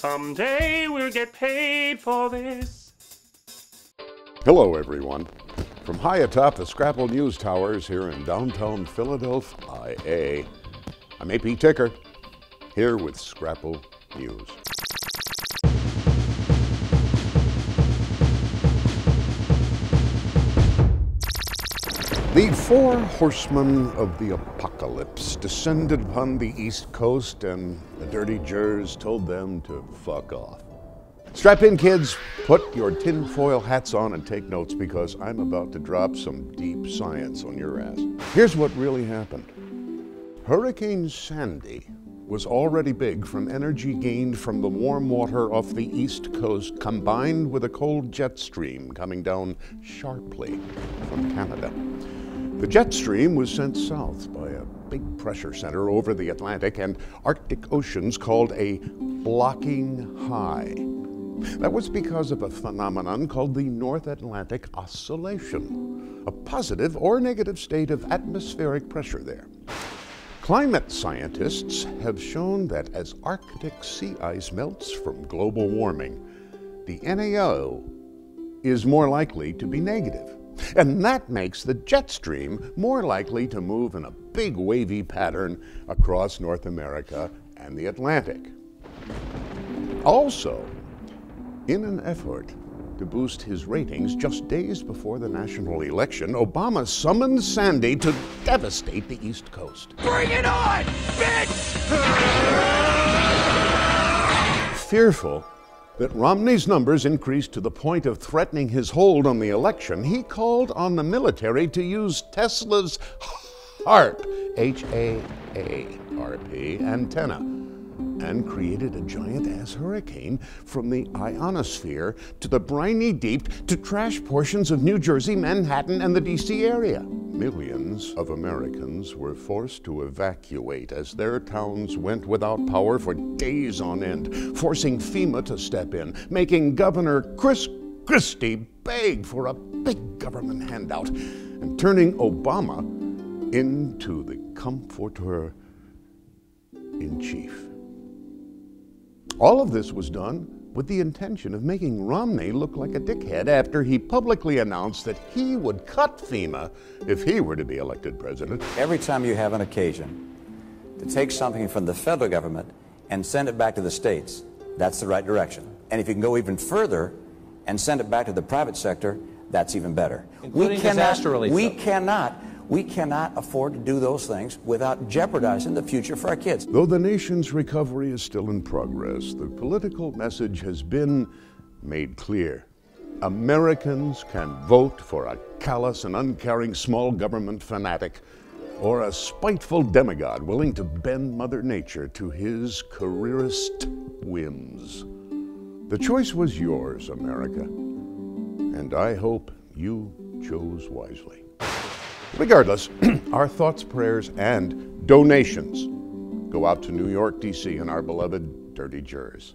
Someday we'll get paid for this. Hello, everyone. From high atop the Scrapple News Towers here in downtown Philadelphia, IA, I'm AP Ticker, here with Scrapple News. The four horsemen of the apocalypse descended upon the East Coast, and the Dirty Jerz told them to fuck off. Strap in, kids, put your tinfoil hats on and take notes, because I'm about to drop some deep science on your ass. Here's what really happened. Hurricane Sandy was already big from energy gained from the warm water off the East Coast, combined with a cold jet stream coming down sharply from Canada. The jet stream was sent south by a big pressure center over the Atlantic and Arctic oceans called a blocking high. That was because of a phenomenon called the North Atlantic Oscillation, a positive or negative state of atmospheric pressure there. Climate scientists have shown that as Arctic sea ice melts from global warming, the N.A.O. is more likely to be negative. And that makes the jet stream more likely to move in a big wavy pattern across North America and the Atlantic. Also, in an effort to boost his ratings just days before the national election, Obama summoned Sandy to devastate the East Coast. Bring it on, bitch! Fearful that Romney's numbers increased to the point of threatening his hold on the election, he called on the military to use Tesla's HAARP, H-A-A-R-P, antenna, and created a giant-ass hurricane from the ionosphere to the briny deep to trash portions of New Jersey, Manhattan, and the D.C. area. Millions of Americans were forced to evacuate as their towns went without power for days on end, forcing FEMA to step in, making Governor Chris Christie beg for a big government handout, and turning Obama into the comforter-in-chief. All of this was done with the intention of making Romney look like a dickhead after he publicly announced that he would cut FEMA if he were to be elected president. Every time you have an occasion to take something from the federal government and send it back to the states, that's the right direction. And if you can go even further and send it back to the private sector, that's even better. Including disaster relief. We cannot afford to do those things without jeopardizing the future for our kids. Though the nation's recovery is still in progress, the political message has been made clear. Americans can vote for a callous and uncaring small government fanatic or a spiteful demigod willing to bend Mother Nature to his careerist whims. The choice was yours, America, and I hope you chose wisely. Regardless, our thoughts, prayers, and donations go out to New York, D.C., and our beloved Dirty Jerz.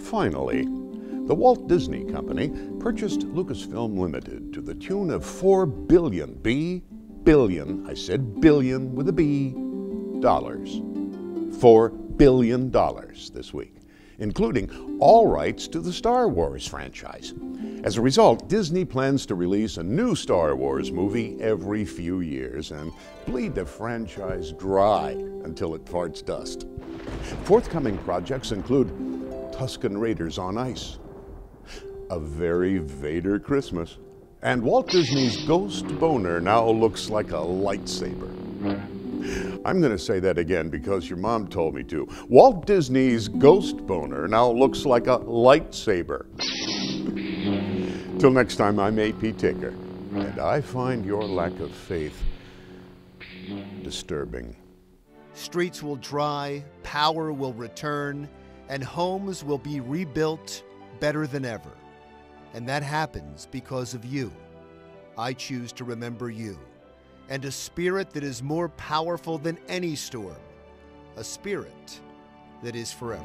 Finally, the Walt Disney Company purchased Lucasfilm Limited to the tune of $4 billion, I said billion with a B, dollars. $4 billion this week, including all rights to the Star Wars franchise. As a result, Disney plans to release a new Star Wars movie every few years and bleed the franchise dry until it farts dust. Forthcoming projects include Tusken Raiders on Ice, A Very Vader Christmas, and Walt Disney's Ghost Boner now looks like a lightsaber. I'm going to say that again because your mom told me to. Walt Disney's Ghost Boner now looks like a lightsaber. Till next time, I'm AP Ticker, and I find your lack of faith disturbing. Streets will dry, power will return, and homes will be rebuilt better than ever. And that happens because of you. I choose to remember you, and a spirit that is more powerful than any storm, a spirit that is forever.